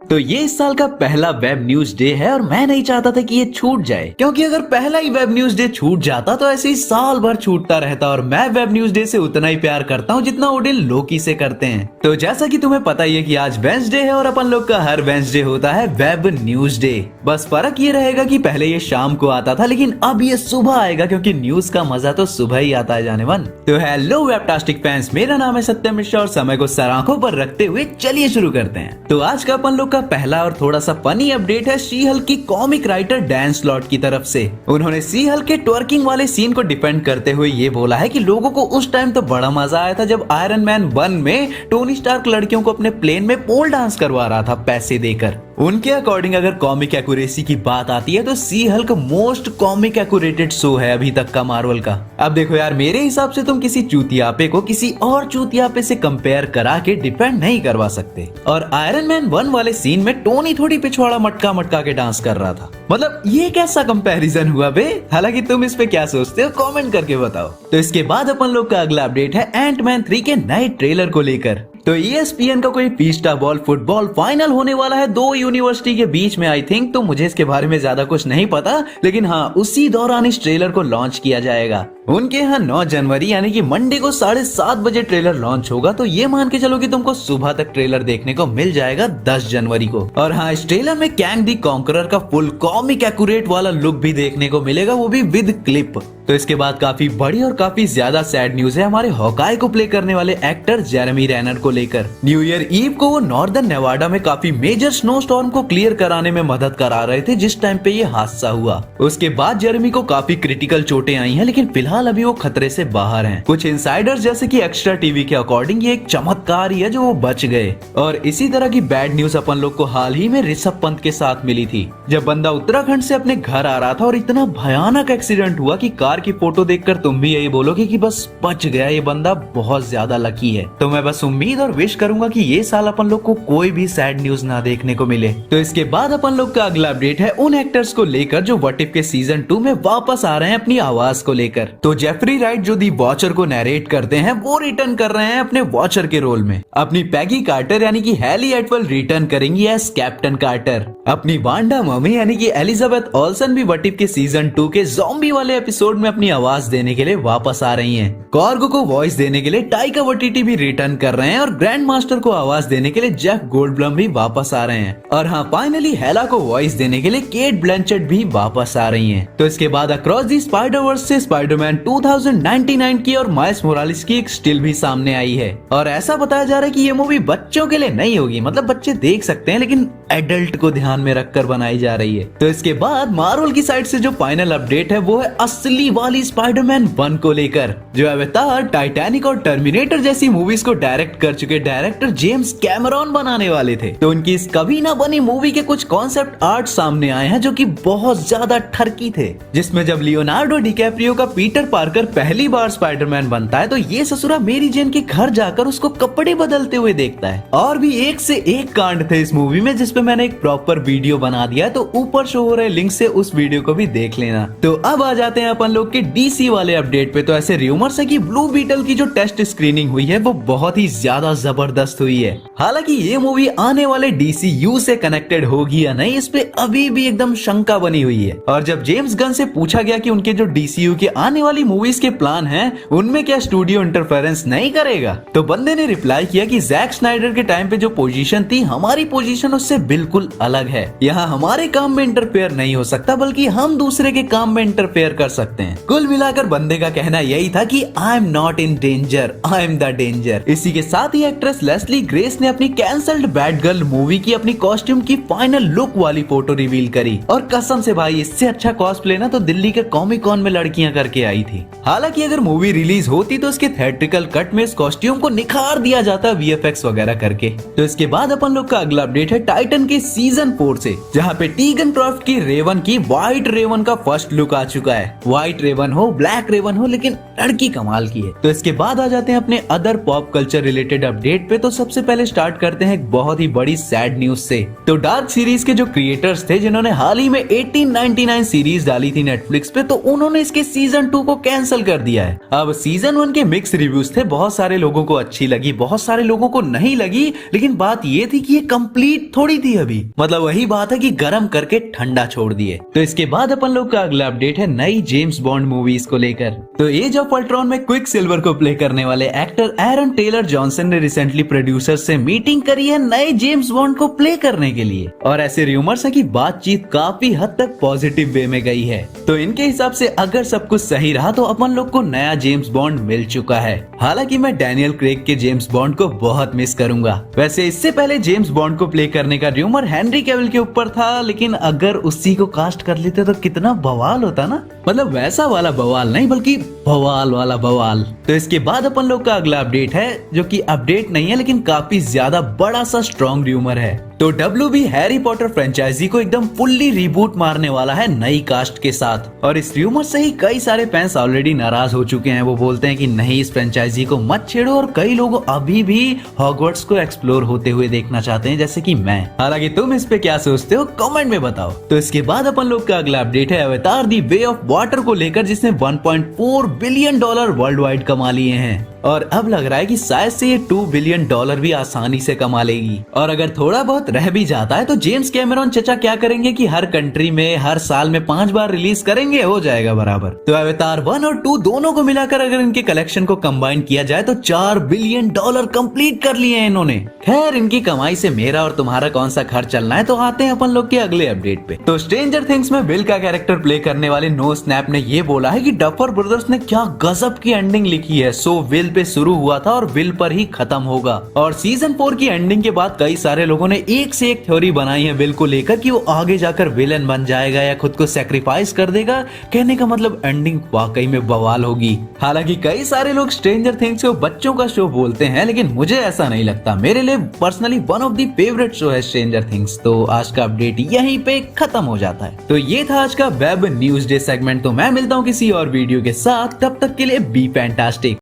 तो ये इस साल का पहला वेब न्यूज डे है और मैं नहीं चाहता था कि ये छूट जाए, क्योंकि अगर पहला ही वेब न्यूज डे छूट जाता तो ऐसे ही साल भर छूटता रहता। और मैं वेब न्यूज डे से उतना ही प्यार करता हूँ जितना ओडिन लोकी से करते हैं। तो जैसा कि तुम्हें पता ही है कि आज वेंसडे है और अपन लोग का हर वेंसडे होता है वेब न्यूज डे। बस फर्क ये रहेगा कि पहले ये शाम को आता था, लेकिन अब ये सुबह आएगा, क्योंकि न्यूज का मजा तो सुबह ही आता है जाने मन। तो हेलो वेबटास्टिक फैंस, मेरा नाम है सत्यम मिश्रा और समय को सराखों पर रखते हुए चलिए शुरू करते हैं। तो आज का अपन लोग का पहला और थोड़ा सा फनी अपडेट है शी हल्क की कॉमिक राइटर डैन स्लॉट की तरफ से। उन्होंने शी हल्क के ट्वर्किंग वाले सीन को डिफेंड करते हुए ये बोला है कि लोगों को उस टाइम तो बड़ा मजा आया था जब आयरन मैन 1 में टोनी स्टार्क लड़कियों को अपने प्लेन में पोल डांस करवा रहा था पैसे देकर। उनके अकॉर्डिंग अगर कॉमिक एक्यूरेसी की बात आती है तो सी हल्क मोस्ट कॉमिक एक्यूरेटेड शो है अभी तक का मार्वल का। अब देखो यार, मेरे हिसाब से तुम किसी चूतियापे को किसी और चूतियापे से कंपेयर करा के डिपेंड नहीं करवा सकते। और आयरन मैन 1 वाले सीन में टोनी थोड़ी पिछवाड़ा मटका मटका के डांस कर रहा था। मतलब ये कैसा कंपैरिजन हुआ बे? हालांकि तुम इस पे क्या सोचते हो कमेंट करके बताओ। तो इसके बाद अपन लोग का अगला अपडेट है एंटमैन 3 के नए ट्रेलर को लेकर। तो ESPN का कोई पीस्टा बॉल फुटबॉल फाइनल होने वाला है 2 यूनिवर्सिटी के बीच में आई थिंक। तो मुझे इसके बारे में ज्यादा कुछ नहीं पता, लेकिन हाँ उसी दौरान इस ट्रेलर को लॉन्च किया जाएगा। उनके यहाँ 9 जनवरी यानी कि मंडे को 7:30 बजे ट्रेलर लॉन्च होगा। तो ये मान के चलो कि तुमको सुबह तक ट्रेलर देखने को मिल जाएगा 10 जनवरी को। और हाँ, इस ट्रेलर में कैंग दी कॉन्करर का फुल कॉमिक एक्यूरेट वाला लुक भी देखने को मिलेगा, वो भी विद क्लिप। तो इसके बाद काफी बड़ी और काफी ज्यादा सैड न्यूज है हमारे हॉकाई को प्ले करने वाले एक्टर जेरेमी रेनर को लेकर। न्यू ईयर ईव को वो नॉर्दर्न नेवाडा में काफी मेजर स्नो स्टॉर्म को क्लियर कराने में मदद करा रहे थे जिस टाइम पे ये हादसा हुआ। उसके बाद जेरेमी को काफी क्रिटिकल चोटें आई हैं, लेकिन फिलहाल अभी वो खतरे से बाहर हैं। कुछ इनसाइडर्स जैसे कि एक्स्ट्रा टीवी के अकॉर्डिंग ये एक चमत्कार ही है जो वो बच गए। और इसी तरह की बैड न्यूज अपन लोग को हाल ही में ऋषभ पंत के साथ मिली थी, जब बंदा उत्तराखंड से अपने घर आ रहा था और इतना भयानक एक्सीडेंट हुआ कि कार की फोटो देखकर तुम भी यही बोलोगे कि बस बच गया, ये बंदा बहुत ज्यादा लकी है। तो मैं बस उम्मीद और विश करूंगा कि ये साल अपन लोग को कोई भी सैड न्यूज ना देखने को मिले। तो इसके बाद अपन लोग का अगला अपडेट है उन एक्टर्स को लेकर जो व्हाट इफ के सीजन 2 में वापस आ रहे हैं अपनी आवाज को लेकर। तो जेफरी राइट जो दी वॉचर को नरेट करते हैं वो रिटर्न कर रहे हैं अपने वॉचर के रोल में। अपनी पैगी कार्टर यानी कि हैली एटवेल रिटर्न करेंगी एज कैप्टन कार्टर। अपनी वांडा मम्मी यानी कि एलिजाबेथ ऑल्सन भी व्हाट इफ के सीजन 2 के ज़ॉम्बी वाले एपिसोड में अपनी आवाज देने के लिए वापस आ रही हैं। कॉर्गो को वॉइस देने के लिए टाइका वाइटिटी भी रिटर्न कर रहे हैं और ग्रैंड मास्टर को आवाज देने के लिए जेफ गोल्डब्लम भी वापस आ रहे हैं। और हाँ, फाइनली हेला को वॉइस देने के लिए केट ब्लैंचेट भी वापस आ रही हैं। तो इसके बाद अक्रॉस दी स्पाइडरवर्स से स्पाइडरमैन 2099 की और माइल्स मोरालिस की एक स्टिल भी सामने आई है। और ऐसा बताया जा रहा है कि ये मूवी बच्चों के लिए नहीं होगी, मतलब बच्चे देख सकते हैं लेकिन एडल्ट को ध्यान में रखकर बनाई जा रही है। तो इसके बाद मार्वल की साइड से जो फाइनल अपडेट है वो है असली वाली स्पाइडरमैन 1 को लेकर, जो अवतार, टाइटैनिक और टर्मिनेटर जैसी मूवीज को डायरेक्ट कर चुके डायरेक्टर जेम्स कैमरॉन बनाने वाले थे। तो उनकी इस कभी ना बनी मूवी के कुछ कॉन्सेप्ट आर्ट सामने आए हैं जो कि बहुत ज्यादा ठरकी थे, जिसमें जब लियोनार्डो डिकैप्रियो का पीटर पार्कर पहली बार स्पाइडरमैन बनता है तो ये ससुरा मेरी जेन के घर जाकर उसको कपड़े बदलते हुए देखता है। और भी एक से एक कांड थे इस मूवी में जिसपे मैंने एक प्रॉपर वीडियो बना दिया, तो ऊपर शो हो रहे लिंक से उस वीडियो को भी देख लेना। तो अब आ जाते हैं अपन लोग के डीसी वाले अपडेट पे। तो ऐसे रूमर्स है कि ब्लू बीटल की जो टेस्ट स्क्रीनिंग हुई है वो बहुत ही ज्यादा जबरदस्त हुई है। हालांकि ये मूवी आने वाले DCU से कनेक्टेड होगी या नहीं, इस पे अभी भी एकदम शंका बनी हुई है। और जब जेम्स गन से पूछा गया कि उनके जो DCU के आने वाली मूवीज के प्लान हैं उनमें क्या स्टूडियो इंटरफेरेंस नहीं करेगा, तो बंदे ने रिप्लाई किया कि जैक स्नाइडर के टाइम पे जो पोजीशन थी हमारी पोजीशन उससे बिल्कुल अलग है। यहाँ हमारे काम में इंटरफेयर नहीं हो सकता, बल्कि हम दूसरे के काम में इंटरफेयर कर सकते हैं। कुल मिलाकर बंदे का कहना यही था कि I am not in danger, I am the danger. इसी के साथ ही एक्ट्रेस लेस्ली ग्रेस ने अपनी कैंसल्ड बैड गर्ल मूवी की अपनी कॉस्ट्यूम की फाइनल लुक वाली फोटो रिवील करी। और कसम से भाई, इससे अच्छा कॉस्प्ले ना तो दिल्ली के कॉमिक कॉन में लड़कियां करके आई थी। हालांकि अगर मूवी रिलीज होती तो इसके थिएट्रिकल कट में इस कॉस्ट्यूम को निखार दिया जाता VFX वगैरह करके। तो इसके बाद अपन लोग का अगला अपडेट है टाइटन के सीजन 4 से, जहाँ पे टीगन क्रॉफ्ट की रेवन की व्हाइट रेवन का फर्स्ट लुक आ चुका है। व्हाइट रेवन हो ब्लैक रेवन हो, लेकिन लड़की कमाल की है। तो इसके बाद आ जाते हैं अपने other pop culture related update पे। तो सबसे पहले स्टार्ट करते हैं एक बहुत ही बड़ी सैड न्यूज से। तो डार्क सीरीज के जो क्रिएटर्स थे जिन्होंने हाल ही में 1899 सीरीज डाली थी नेटफ्लिक्स पे, तो उन्होंने इसके सीजन 2 को कैंसिल कर दिया है। अब सीजन 1 के मिक्स रिव्यूज थे, बहुत सारे लोगों को अच्छी लगी, बहुत सारे लोगों को नहीं लगी, लेकिन बात ये थी कि ये कंप्लीट थोड़ी थी अभी, मतलब वही बात है कि गर्म करके ठंडा छोड़ दिए। तो इसके बाद अपन लोग का अगला अपडेट है नई जेम्स बॉन्ड मूवीज को लेकर। तो एज ऑफ अल्ट्रॉन में क्विक सिल्वर को प्ले करने वाले एक्टर एरन टेलर जॉनसन ने रिसेंटली प्रोड्यूसर से मीटिंग करी है नए जेम्स बॉन्ड को प्ले करने के लिए, और ऐसे रूमर्स है कि बातचीत काफी हद तक पॉजिटिव वे में गई है। तो इनके हिसाब से अगर सब कुछ सही रहा तो अपन लोग को नया जेम्स बॉन्ड मिल चुका है। हालांकि मैं डैनियल क्रेग के जेम्स बॉन्ड को बहुत मिस करूंगा। वैसे इससे पहले जेम्स बॉन्ड को प्ले करने का रूमर हेनरी कैविल के ऊपर था, लेकिन अगर उसी को कास्ट कर लेते तो कितना बवाल होता ना, मतलब वैसा वाला बवाल नहीं बल्कि बवाल वाला बवाल। तो इसके बाद अपन लोग का अगला अपडेट है, जो कि अपडेट नहीं है लेकिन काफी ज्यादा बड़ा सा स्ट्रॉन्ग रूमर है। तो WB हैरी पॉटर फ्रेंचाइजी को एकदम फुल्ली रिबूट मारने वाला है नई कास्ट के साथ, और इस रूमर से ही कई सारे फैंस ऑलरेडी नाराज हो चुके हैं। वो बोलते हैं कि नहीं, इस फ्रेंचाइजी को मत छेड़ो, और कई लोग अभी भी हॉगवर्ट्स को एक्सप्लोर होते हुए देखना चाहते हैं, जैसे कि मैं। हालांकि तुम इस पे क्या सोचते हो कमेंट में बताओ। तो इसके बाद अपन लोग का अगला अपडेट है अवतार दी वे ऑफ वाटर को लेकर, जिसने $1.4 बिलियन वर्ल्ड वाइड कमा लिए हैं, और अब लग रहा है कि शायद से ये $2 बिलियन भी आसानी से कमा लेगी। और अगर थोड़ा बहुत रह भी जाता है तो जेम्स कैमरॉन चचा क्या करेंगे कि हर कंट्री में हर साल में 5 बार रिलीज करेंगे, हो जाएगा बराबर। तो अवतार 1 और 2 दोनों को मिलाकर अगर इनके कलेक्शन को कंबाइन किया जाए तो $4 बिलियन कंप्लीट कर लिए हैं इन्होंने। खैर, इनकी कमाई से मेरा और तुम्हारा कौन सा खर्च चलना है। तो आते हैं अपन लोग के अगले अपडेट पे। तो स्ट्रेंजर थिंग्स में विल का कैरेक्टर प्ले करने वाले नो स्नैप ने ये बोला है कि डफर ब्रदर्स ने क्या गजब की एंडिंग लिखी है। सो विल पे शुरू हुआ था और विल पर ही खत्म होगा। और सीजन 4 की एंडिंग के बाद कई सारे लोगों ने एक से एक थ्योरी बनाई है विल को लेकर कि वो आगे जाकर विलन बन जाएगा या खुद को सैक्रिफाइस कर देगा। कहने का मतलब एंडिंग वाकई में बवाल होगी। हालांकि कई सारे लोग स्ट्रेंजर थिंग्स को बच्चों का शो बोलते हैं, लेकिन मुझे ऐसा नहीं लगता। मेरे लिए personally one of the favourite show है स्ट्रेंजर थिंग्स। तो आज का अपडेट यहीं पे खत्म हो जाता है। तो ये था आज का वेब न्यूज डे सेगमेंट। तो मैं मिलता हूँ किसी और वीडियो के साथ, तब तक के लिए बी फैंटास्टिक।